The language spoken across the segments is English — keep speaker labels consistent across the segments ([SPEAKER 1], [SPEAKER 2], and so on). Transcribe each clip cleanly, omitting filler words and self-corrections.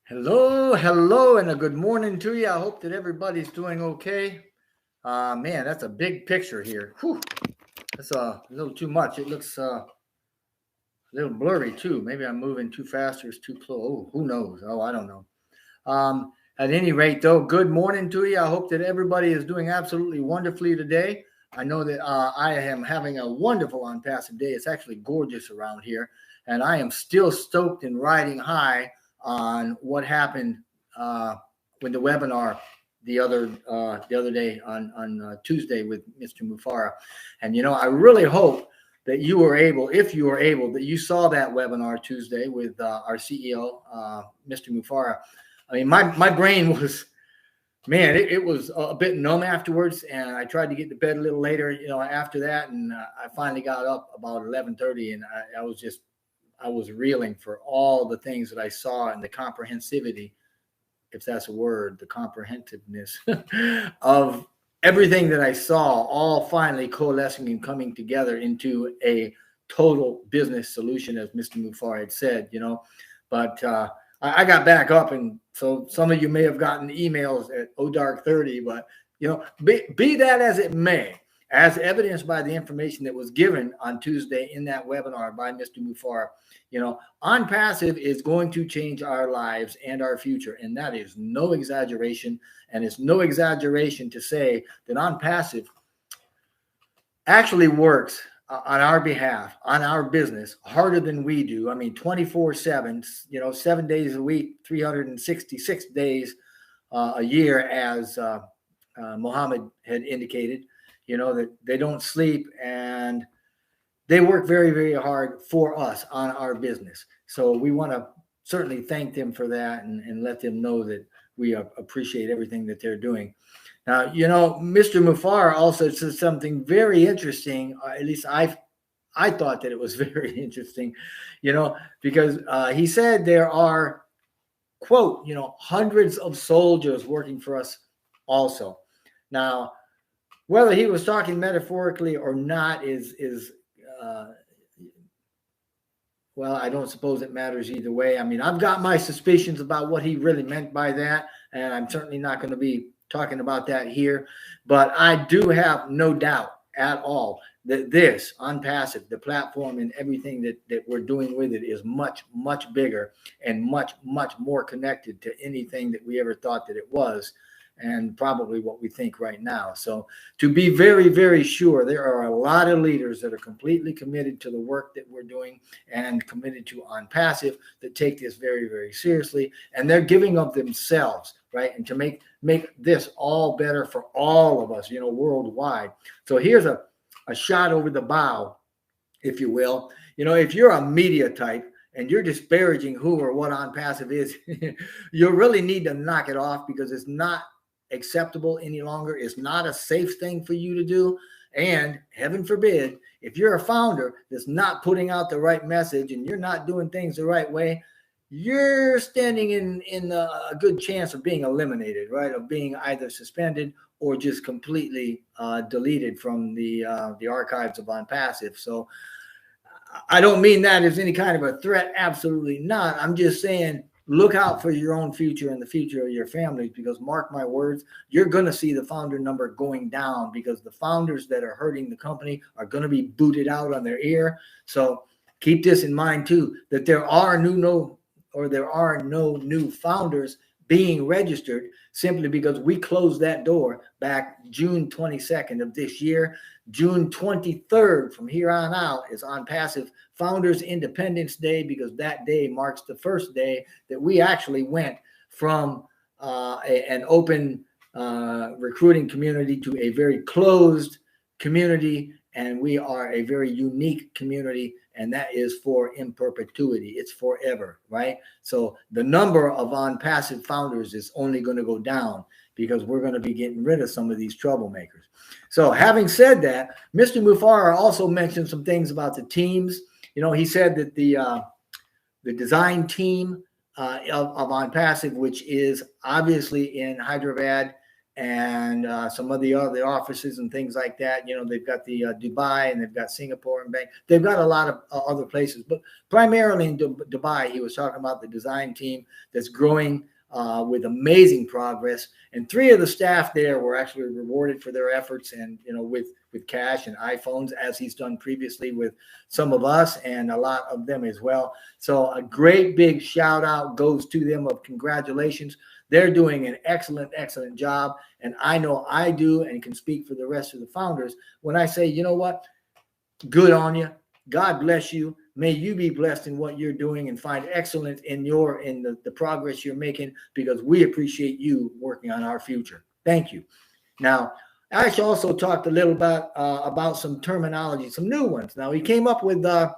[SPEAKER 1] Hello, and a good morning to you. I hope that everybody's doing okay. Man, that's a big picture here. Whew, that's a little too much. It looks a little blurry too. Maybe I'm moving too fast or it's too close. Oh, who knows? Oh, I don't know. At any rate, though, good morning to you. I hope that everybody is doing absolutely wonderfully today. I know that I am having a wonderful OnPassive day. It's actually gorgeous around here, and I am still stoked and riding high on what happened with the webinar the other day on Tuesday with Mr. Mufara. And I really hope that you were able, if you were able, that you saw that webinar Tuesday with our CEO, Mr. Mufara. I mean, my brain was, man, it was a bit numb afterwards, and I tried to get to bed a little later, after that, and I finally got up about 11:30, and I was reeling for all the things that I saw and the comprehensivity, if that's a word, the comprehensiveness of everything that I saw, all finally coalescing and coming together into a total business solution, as Mr. Mufar had said, But I got back up, and so some of you may have gotten emails at ODark30, but be that as it may, as evidenced by the information that was given on Tuesday in that webinar by Mr. Mufar, OnPassive is going to change our lives and our future, and that is no exaggeration. And it's no exaggeration to say that OnPassive actually works on our behalf, on our business, harder than we do. I mean, 24/7, 7 days a week, 366 days a year, as Mohammed had indicated, that they don't sleep, and they work very, very hard for us on our business. So we want to certainly thank them for that and let them know that we appreciate everything that they're doing. Now, Mr. Mufar also said something very interesting. At least I thought that it was very interesting, because he said there are, quote, hundreds of soldiers working for us also. Now, whether he was talking metaphorically or not is well, I don't suppose it matters either way. I mean, I've got my suspicions about what he really meant by that, and I'm certainly not going to be talking about that here. But I do have no doubt at all that this OnPassive, the platform and everything that we're doing with it, is much, much bigger and much, much more connected to anything that we ever thought that it was, and probably what we think right now. So to be very, very sure, there are a lot of leaders that are completely committed to the work that we're doing and committed to OnPassive that take this very, very seriously. And they're giving of themselves, right? And to make this all better for all of us, worldwide. So here's a shot over the bow, if you will. If you're a media type and you're disparaging who or what OnPassive is, you really need to knock it off, because it's not acceptable any longer. It's not a safe thing for you to do. And heaven forbid, if you're a founder that's not putting out the right message and you're not doing things the right way, you're standing in a good chance of being eliminated, right? Of being either suspended or just completely deleted from the archives of OnPassive. So I don't mean that as any kind of a threat. Absolutely not. I'm just saying, look out for your own future and the future of your families, because mark my words, you're going to see the founder number going down, because the founders that are hurting the company are going to be booted out on their ear. So keep this in mind too, that there are no new founders being registered, simply because we closed that door back June 22nd of this year. June 23rd from here on out is OnPassive Founders Independence Day, because that day marks the first day that we actually went from an open recruiting community to a very closed community. And we are a very unique community, and that is for in perpetuity. It's forever, right? So the number of OnPassive founders is only going to go down, because we're going to be getting rid of some of these troublemakers. So having said that, Mr. Mufara also mentioned some things about the teams. He said that the design team of OnPassive, which is obviously in Hyderabad, and some of the other offices and things like that. You know, they've got the Dubai, and they've got Singapore and Bank. They've got a lot of other places, but primarily in Dubai, he was talking about the design team that's growing with amazing progress. And 3 of the staff there were actually rewarded for their efforts, and you know, with cash and iPhones, as he's done previously with some of us and a lot of them as well. So a great big shout out goes to them of congratulations. They're doing an excellent, excellent job. And I know I do, and can speak for the rest of the founders when I say, you know what, good on you. God bless you. May you be blessed in what you're doing and find excellence in the progress you're making, because we appreciate you working on our future. Thank you. Now, Ash also talked a little about some terminology, some new ones. Now, he came up with a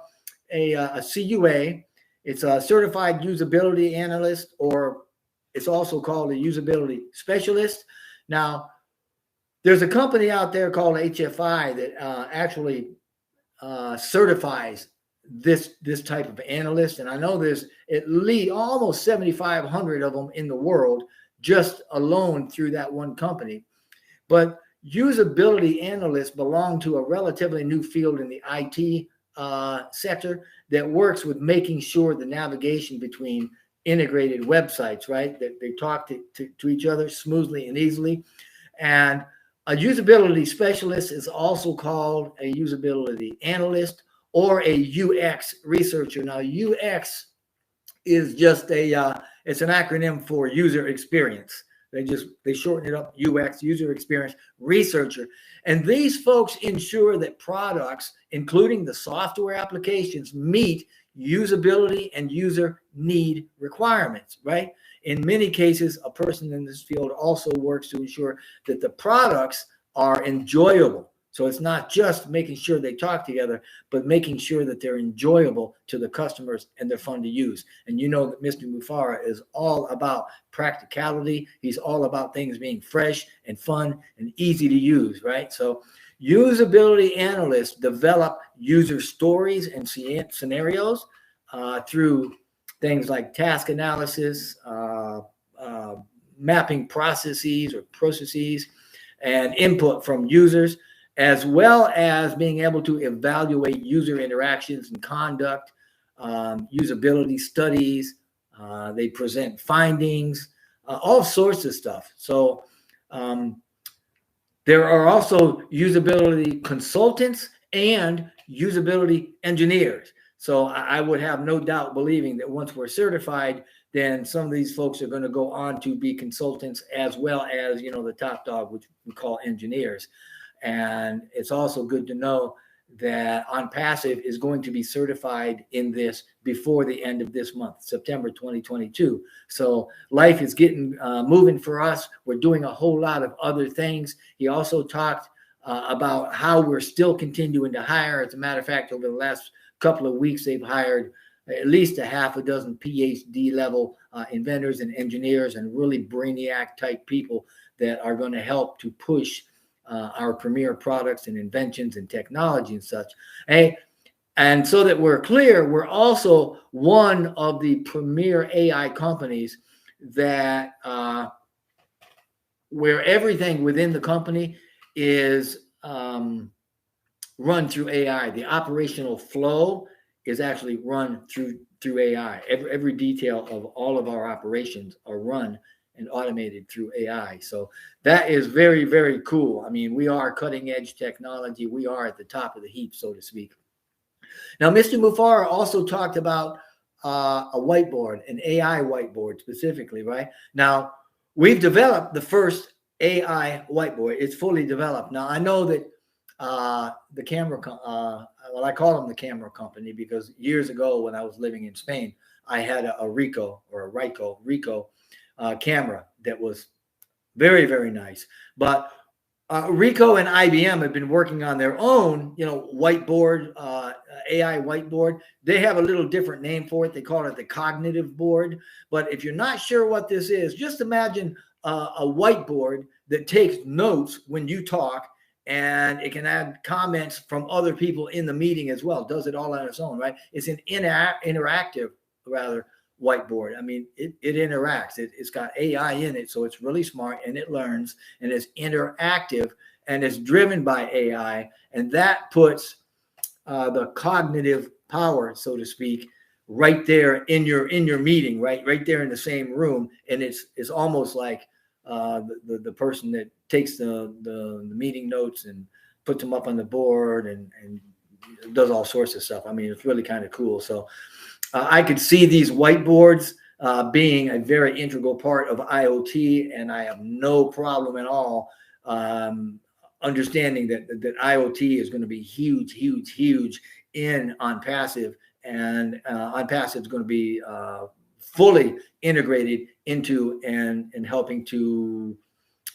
[SPEAKER 1] CUA. It's a Certified Usability Analyst, or it's also called a Usability Specialist. Now, there's a company out there called HFI that actually certifies this type of analyst, and I know there's at least almost 7,500 of them in the world, just alone through that one company. But usability analysts belong to a relatively new field in the IT sector that works with making sure the navigation between integrated websites, right, that they talk to each other smoothly and easily. And a usability specialist is also called a usability analyst or a UX researcher. Now, UX is just it's an acronym for user experience. They shorten it up, UX, user experience researcher. And these folks ensure that products, including the software applications, meet usability and user need requirements, right? In many cases, a person in this field also works to ensure that the products are enjoyable. So it's not just making sure they talk together, but making sure that they're enjoyable to the customers and they're fun to use. And you know that Mr. Mufara is all about practicality. He's all about things being fresh and fun and easy to use, right? So usability analysts develop user stories and scenarios through things like task analysis, mapping processes and input from users, as well as being able to evaluate user interactions and conduct, usability studies. They present findings, all sorts of stuff. So there are also usability consultants and usability engineers. So I would have no doubt believing that once we're certified, then some of these folks are going to go on to be consultants, as well as, you know, the top dog, which we call engineers. And it's also good to know that OnPassive is going to be certified in this before the end of this month, September 2022. So life is getting moving for us. We're doing a whole lot of other things. He also talked about how we're still continuing to hire. As a matter of fact, over the last couple of weeks, they've hired at least a half a dozen PhD level inventors and engineers and really brainiac type people that are going to help to push our premier products and inventions and technology and such. And so that we're clear, we're also one of the premier AI companies that where everything within the company is run through AI. The operational flow is actually run through AI. Every detail of all of our operations are run and automated through AI. So that is very, very cool. I mean, we are cutting edge technology. We are at the top of the heap, so to speak. Now, Mr. Mufara also talked about a whiteboard, an AI whiteboard specifically, right? Now, we've developed the first AI whiteboard. It's fully developed. Now, I know that the camera, well, I call them the camera company because years ago when I was living in Spain, I had a Ricoh camera that was very, very nice. But Ricoh and IBM have been working on their own, you know, whiteboard, AI whiteboard. They have a little different name for it. They call it the cognitive board. But if you're not sure what this is, just imagine a whiteboard that takes notes when you talk, and it can add comments from other people in the meeting as well. Does it all on its own, right? It's an interactive, rather, whiteboard. I mean, it interacts. It's got AI in it, so it's really smart, and it learns, and it's interactive, and it's driven by AI, and that puts the cognitive power, so to speak, right there in your meeting, right there in the same room, and it's almost like the person that takes the meeting notes and puts them up on the board and does all sorts of stuff. I mean, it's really kind of cool. So I could see these whiteboards being a very integral part of IoT, and I have no problem at all understanding that IoT is going to be huge in OnPassive, and OnPassive is going to be fully integrated into and helping to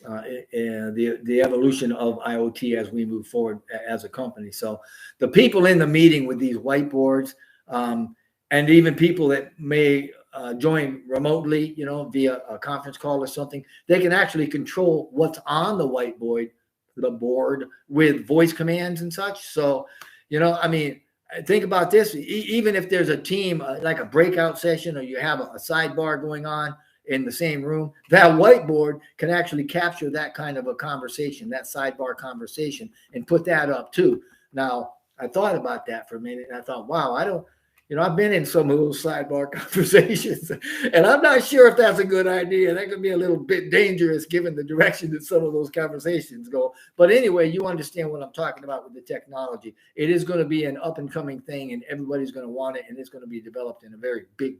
[SPEAKER 1] the evolution of IoT as we move forward as a company. So the people in the meeting with these whiteboards, and even people that may join remotely, via a conference call or something, they can actually control what's on the whiteboard, the board, with voice commands and such. So, I mean, think about this. Even if there's a team, like a breakout session, or you have a sidebar going on in the same room, that whiteboard can actually capture that kind of a conversation, that sidebar conversation, and put that up too. Now, I thought about that for a minute, and I thought, wow, I've been in some of those sidebar conversations, and I'm not sure if that's a good idea. That could be a little bit dangerous given the direction that some of those conversations go. But anyway, you understand what I'm talking about with the technology. It is going to be an up and coming thing, and everybody's going to want it, and it's going to be developed in a very big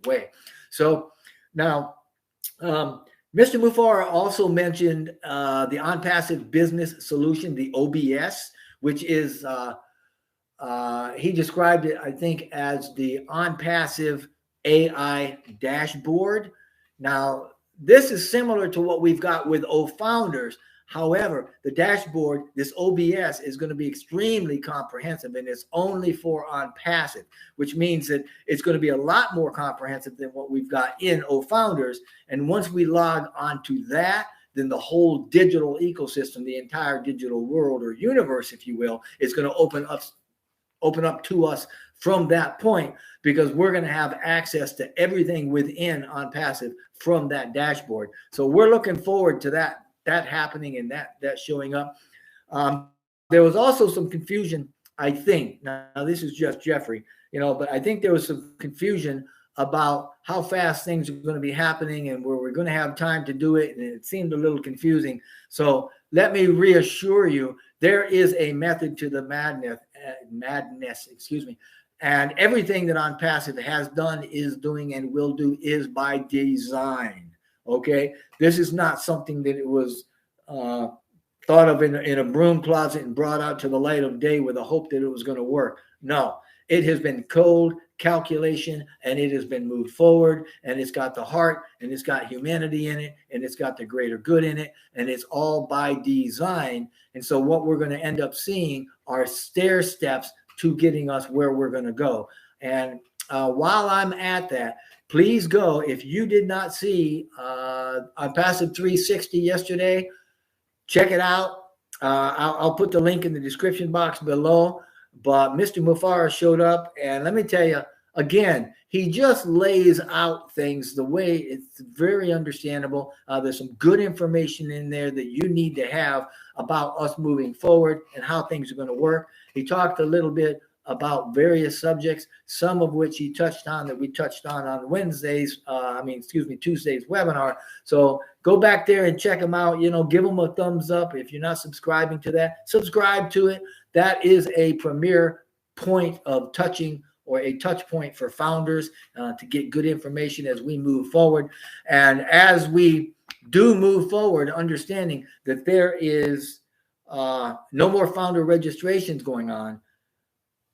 [SPEAKER 1] way. So now, Mr. Mufara also mentioned the OnPassive Business Solution, the OBS, which is he described it, I think, as the OnPassive AI dashboard. Now, this is similar to what we've got with OFounders. However, the dashboard, this OBS, is going to be extremely comprehensive, and it's only for OnPassive, which means that it's going to be a lot more comprehensive than what we've got in OFounders. And once we log onto that, then the whole digital ecosystem, the entire digital world or universe, if you will, is going to open up to us from that point, because we're going to have access to everything within OnPassive from that dashboard. So we're looking forward to that happening and that showing up. There was also some confusion, I think. Now this is just Jeffrey, but I think there was some confusion about how fast things are going to be happening and where we're going to have time to do it, and it seemed a little confusing. So let me reassure you, there is a method to the madness, and everything that OnPassive has done, is doing, and will do is by design. Okay, this is not something that it was thought of in a broom closet and brought out to the light of day with a hope that it was going to work. No, it has been code, calculation, and it has been moved forward, and it's got the heart, and it's got humanity in it, and it's got the greater good in it, and it's all by design. And so what we're going to end up seeing are stair steps to getting us where we're going to go. And while I'm at that, please go. If you did not see OnPassive 360 yesterday, check it out. I'll put the link in the description box below. But Mr. Mufara showed up, and let me tell you, again, he just lays out things the way it's very understandable. There's some good information in there that you need to have about us moving forward and how things are going to work. He talked a little bit about various subjects, some of which he touched on that we touched on Tuesday's webinar. So go back there and check them out. Give them a thumbs up. If you're not subscribing to that, subscribe to it. That is a premier point of touching, or a touch point for founders to get good information as we move forward. And as we do move forward, understanding that there is no more founder registrations going on,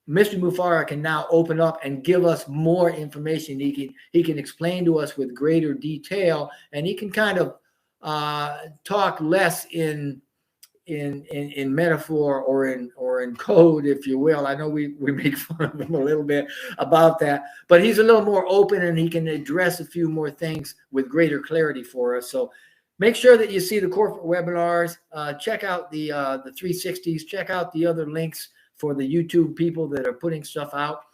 [SPEAKER 1] Mr. Mufara can now open up and give us more information. He can explain to us with greater detail, and he can kind of talk less in metaphor or in code, if you will. I know we make fun of him a little bit about that, but he's a little more open, and he can address a few more things with greater clarity for us. So make sure that you see the corporate webinars. Check out the 360s. Check out the other links for the YouTube people that are putting stuff out.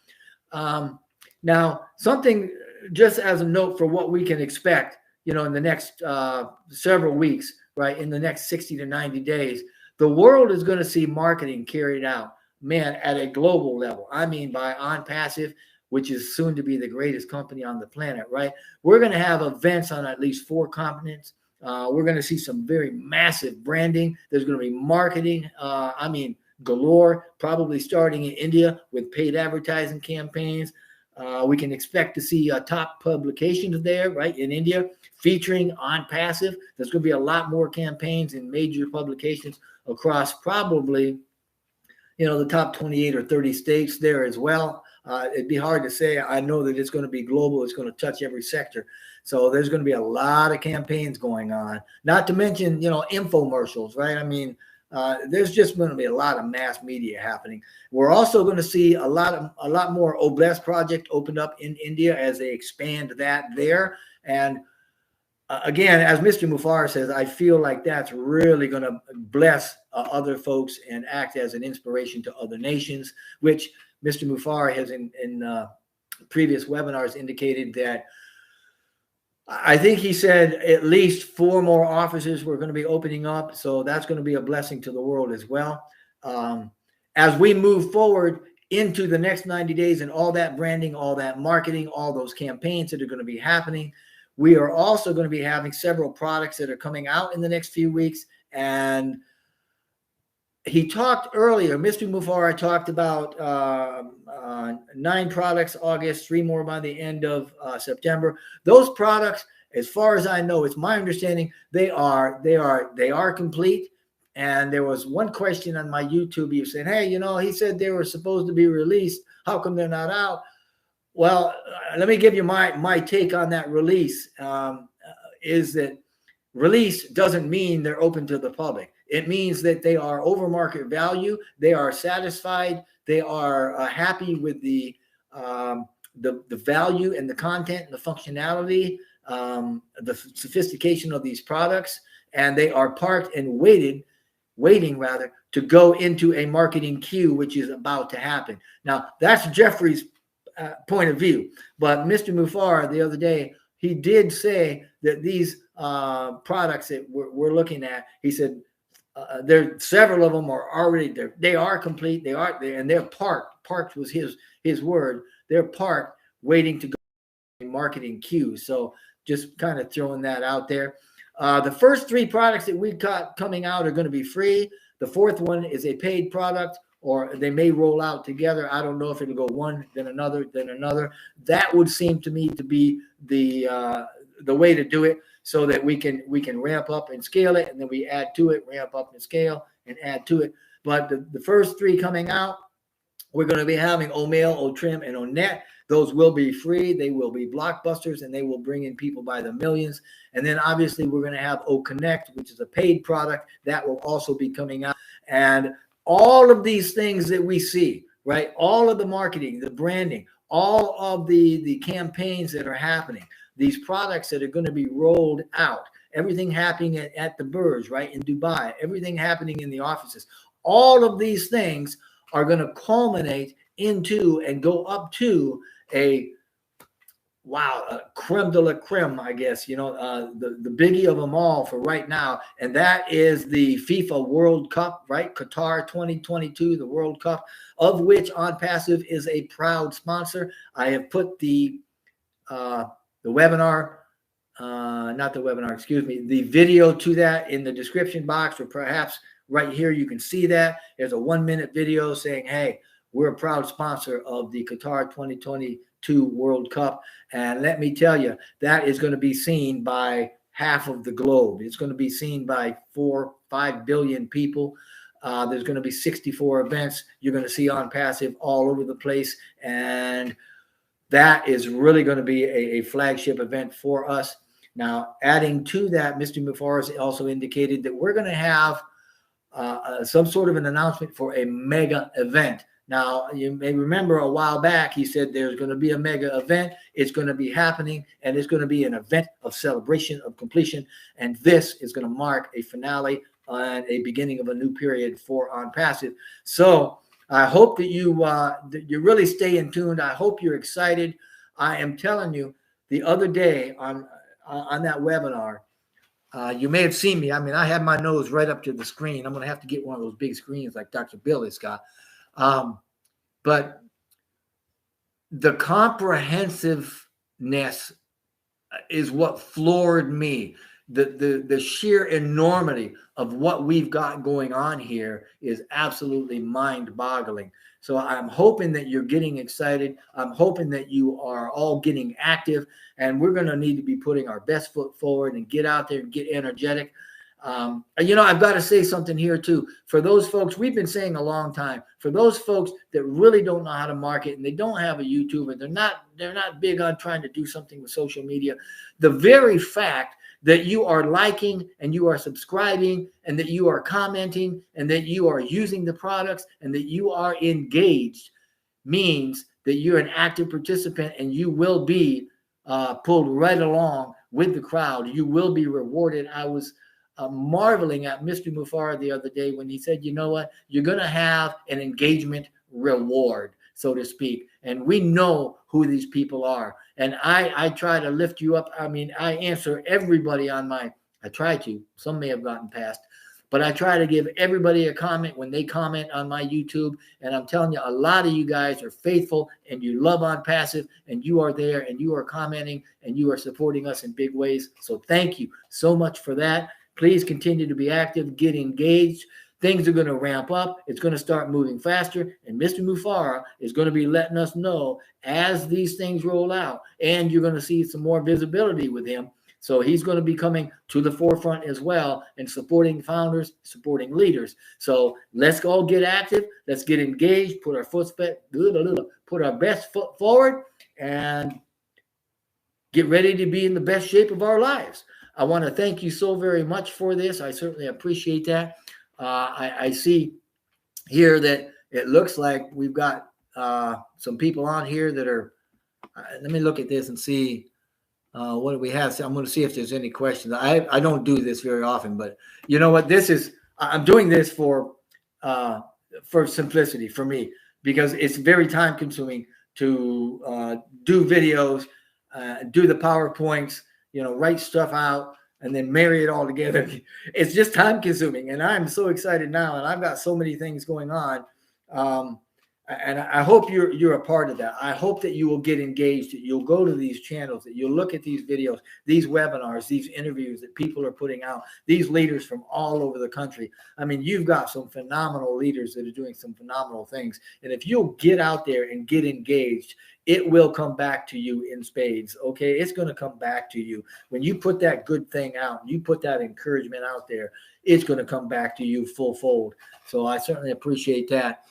[SPEAKER 1] Now, something just as a note for what we can expect, you know, in the next several weeks, right? In the next 60 to 90 days, the world is going to see marketing carried out, man, at a global level. I mean, by OnPassive, which is soon to be the greatest company on the planet, right? We're going to have events on at least 4 continents. We're going to see some very massive branding. There's going to be marketing. I mean, galore, probably starting in India with paid advertising campaigns. We can expect to see top publications there, right, in India, featuring OnPassive. There's going to be a lot more campaigns in major publications across probably, you know, the top 28 or 30 states there as well. It'd be hard to say. I know that it's going to be global. It's going to touch every sector. So there's going to be a lot of campaigns going on, not to mention, you know, infomercials, right? I mean, there's just going to be a lot of mass media happening. We're also going to see a lot more Oblast project opened up in India as they expand that there. And again, as Mr. Mufar says, I feel like that's really going to bless other folks and act as an inspiration to other nations, which Mr. Mufar has in previous webinars indicated that I think he said at least 4 more offices were going to be opening up. So that's going to be a blessing to the world as well. As we move forward into the next 90 days and all that branding, all that marketing, all those campaigns that are going to be happening, we are also going to be having several products that are coming out in the next few weeks. And he talked earlier, Mr. Mufara talked about 9 products August, 3 more by the end of September. Those products, as far as I know, it's my understanding they are complete. And there was one question on my YouTube. You said, "Hey, you know, he said they were supposed to be released. How come they're not out?" Well, let me give you my take on that release. Is that release doesn't mean they're open to the public. It means that they are over market value. They are satisfied. They are happy with the value and the content and the functionality, the sophistication of these products, and they are parked and waiting rather to go into a marketing queue, which is about to happen. Now, that's Jeffrey's point of view. But Mr. Mufar, the other day, he did say that these products that we're looking at, he said, there several of them are already there. They are complete. They are there, and they're parked. Parked was his word. They're parked, waiting to go in marketing queue. So just kind of throwing that out there. The first 3 products that we got coming out are going to be free. The 4th one is a paid product, or they may roll out together. I don't know if it'll go one, then another, then another. That would seem to me to be the way to do it, so that we can ramp up and scale it, and then we add to it, ramp up and scale and add to it. But the first 3 coming out, we're going to be having O'Mail, O'Trim, and O'Net. Those will be free. They will be blockbusters, and they will bring in people by the millions. And then obviously we're going to have O'Connect, which is a paid product that will also be coming out. And all of these things that we see, right? All of the marketing, the branding, all of the campaigns that are happening, these products that are going to be rolled out, everything happening at the Burj, right, in Dubai, everything happening in the offices, all of these things are going to culminate into and go up to a creme de la creme, I guess, you know, the biggie of them all for right now. And that is the FIFA World Cup, right? Qatar 2022, the World Cup, of which OnPassive is a proud sponsor. I have put the webinar, not the webinar, excuse me, the video to that in the description box, or perhaps right here you can see that. There's a 1-minute video saying, hey, we're a proud sponsor of the Qatar 2022 World Cup. And let me tell you, that is going to be seen by half of the globe. It's going to be seen by 4-5 billion people. There's going to be 64 events. You're going to see OnPassive all over the place. And that is really going to be a flagship event for us. Now, adding to that, Mr. Mufaris also indicated that we're going to have some sort of an announcement for a mega event. Now, you may remember a while back, he said there's going to be a mega event. It's going to be happening, and it's going to be an event of celebration of completion. And this is going to mark a finale and a beginning of a new period for OnPassive. So I hope that you really stay in tune. I hope you're excited. I am telling you, the other day on that webinar. You may have seen me. I mean, I have my nose right up to the screen. I'm going to have to get one of those big screens like Dr. Bill has got. But the comprehensiveness is what floored me. The sheer enormity of what we've got going on here is absolutely mind-boggling. So I'm hoping that you're getting excited. I'm hoping that you are all getting active, and we're going to need to be putting our best foot forward and get out there and get energetic. I've got to say something here too. For those folks, we've been saying a long time, for those folks that really don't know how to market and they don't have a YouTube and they're not big on trying to do something with social media, the very fact that you are liking and you are subscribing and that you are commenting and that you are using the products and that you are engaged means that you're an active participant and you will be pulled right along with the crowd. You will be rewarded. I was marveling at Mr. Mufara the other day when he said, you know what, you're going to have an engagement reward, so to speak. And we know who these people are. And I try to lift you up. I mean, I answer everybody I try to, some may have gotten past, but I try to give everybody a comment when they comment on my YouTube. And I'm telling you, a lot of you guys are faithful and you love OnPassive and you are there and you are commenting and you are supporting us in big ways. So thank you so much for that. Please continue to be active, get engaged. Things are going to ramp up. It's going to start moving faster. And Mr. Mufara is going to be letting us know as these things roll out. And you're going to see some more visibility with him. So he's going to be coming to the forefront as well and supporting founders, supporting leaders. So let's all get active. Let's get engaged, put our best foot forward, and get ready to be in the best shape of our lives. I want to thank you so very much for this. I certainly appreciate that. I see here that it looks like we've got some people on here that are, let me look at this and see what do we have. So I'm going to see if there's any questions. I don't do this very often, but you know what? I'm doing this for simplicity for me, because it's very time consuming to do videos, do the PowerPoints, write stuff out and then marry it all together. It's just time consuming. And I'm so excited now. And I've got so many things going on. And I hope you're a part of that. I hope that you will get engaged, that you'll go to these channels, that you'll look at these videos, these webinars, these interviews that people are putting out, these leaders from all over the country. I mean, you've got some phenomenal leaders that are doing some phenomenal things. And if you'll get out there and get engaged, it will come back to you in spades. Okay. It's going to come back to you. When you put that good thing out, you put that encouragement out there, it's going to come back to you full fold. So I certainly appreciate that.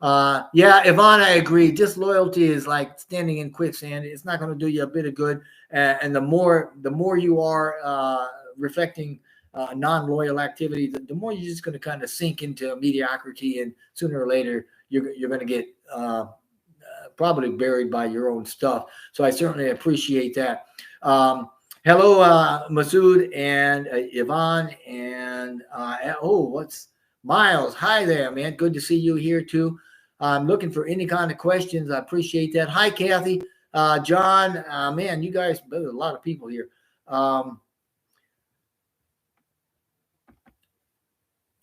[SPEAKER 1] Yeah, Yvonne, I agree. Disloyalty is like standing in quicksand. It's not going to do you a bit of good. And the more you are reflecting non-loyal activity, the more you're just going to kind of sink into mediocrity. And sooner or later, you're going to get probably buried by your own stuff. So I certainly appreciate that. Hello, Masood and Yvonne and what's Miles? Hi there, man. Good to see you here too. I'm looking for any kind of questions. I appreciate that. Hi, Kathy, John. Man, you guys, there's a lot of people here.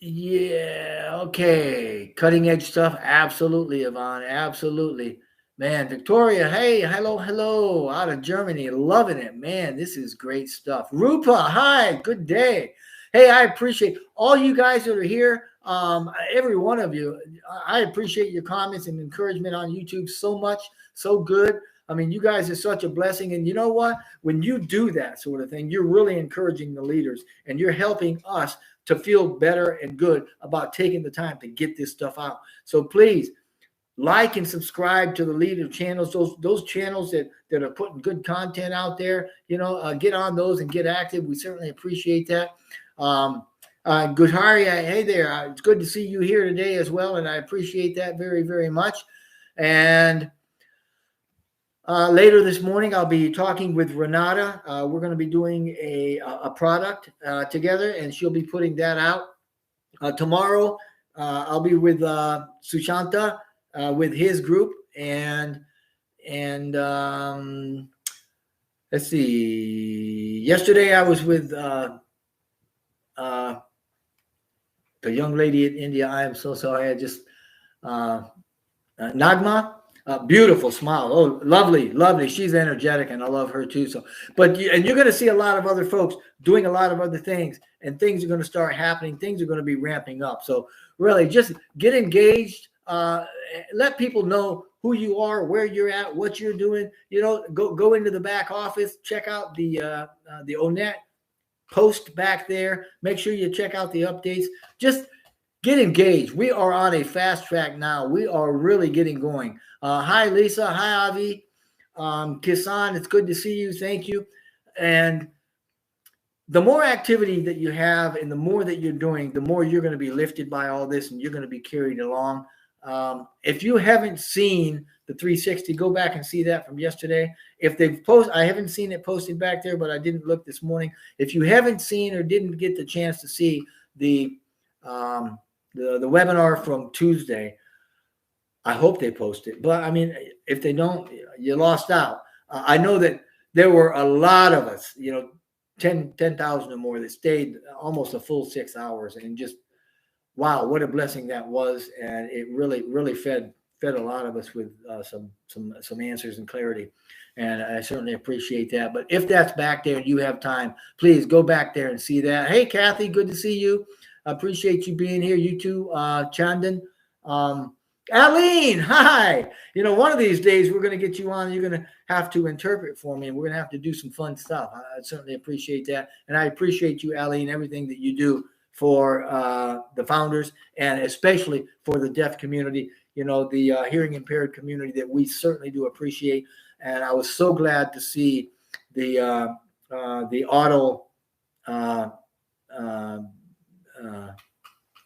[SPEAKER 1] Yeah, okay. Cutting edge stuff. Absolutely, Yvonne. Absolutely. Man, Victoria, hey, hello, out of Germany, loving it, man. This is great stuff. Rupa, hi, good day. Hey, I appreciate all you guys that are here. Every one of you, I appreciate your comments and encouragement on YouTube so much, so good. I mean, you guys are such a blessing. And you know what? When you do that sort of thing, you're really encouraging the leaders and you're helping us to feel better and good about taking the time to get this stuff out. So please, like and subscribe to the leader channels, those channels that are putting good content out there. Get on those and get active. We certainly appreciate that. Gutaria, hey there. It's good to see you here today as well, and I appreciate that very, very much. And later this morning, I'll be talking with Renata. We're going to be doing a product together, and she'll be putting that out. Tomorrow, I'll be with Sushanta. With his group and let's see. Yesterday I was with the young lady in India. I am so sorry. I just Nagma, beautiful smile. Oh, lovely, lovely. She's energetic, and I love her too. So, and you're going to see a lot of other folks doing a lot of other things, and things are going to start happening. Things are going to be ramping up. So, really, just get engaged. Let people know who you are, where you're at, what you're doing. You know, go into the back office, check out the ONET post back there. Make sure you check out the updates. Just get engaged. We are on a fast track now. We are really getting going. Hi, Lisa. Hi, Avi. Kisan, it's good to see you. Thank you. And the more activity that you have and the more that you're doing, the more you're going to be lifted by all this and you're going to be carried along. If you haven't seen the 360, go back and see that from yesterday. If they've posted, I haven't seen it posted back there, but I didn't look this morning. If you haven't seen or didn't get the chance to see the webinar from Tuesday, I hope they post it. But I mean, if they don't, you lost out. I know that there were a lot of us, 10,000 or more that stayed almost a full 6 hours, and just, wow, what a blessing that was. And it really, really fed a lot of us with some answers and clarity. And I certainly appreciate that. But if that's back there and you have time, please go back there and see that. Hey, Kathy, good to see you. I appreciate you being here. You too, Chandan. Aline, hi. One of these days we're going to get you on. You're going to have to interpret for me, and we're going to have to do some fun stuff. I certainly appreciate that. And I appreciate you, Aline, everything that you do for the founders and especially for the deaf community, the hearing impaired community that we certainly do appreciate. And I was so glad to see the auto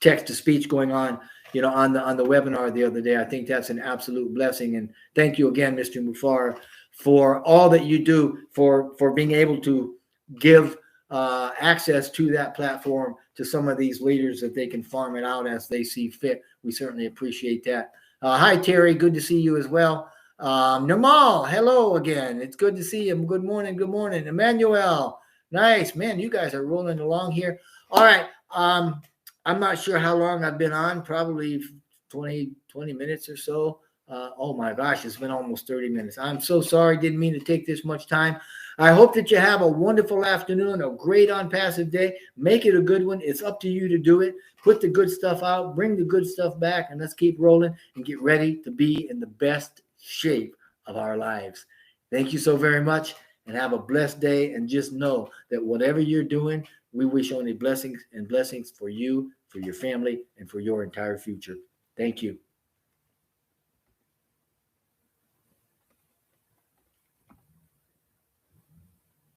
[SPEAKER 1] text to speech going on, on the webinar the other day. I think that's an absolute blessing. And thank you again, Mr. Mufar, for all that you do for being able to give access to that platform to some of these leaders that they can farm it out as they see fit. We certainly appreciate that. Hi, Terry. Good to see you as well. Namal, hello again. It's good to see you. Good morning. Good morning. Emmanuel, nice. Man, you guys are rolling along here. All right. I'm not sure how long I've been on, probably 20 minutes or so. Oh my gosh, it's been almost 30 minutes. I'm so sorry. Didn't mean to take this much time. I hope that you have a wonderful afternoon, a great OnPassive day. Make it a good one. It's up to you to do it. Put the good stuff out, bring the good stuff back, and let's keep rolling and get ready to be in the best shape of our lives. Thank you so very much, and have a blessed day. And just know that whatever you're doing, we wish only blessings and blessings for you, for your family, and for your entire future. Thank you.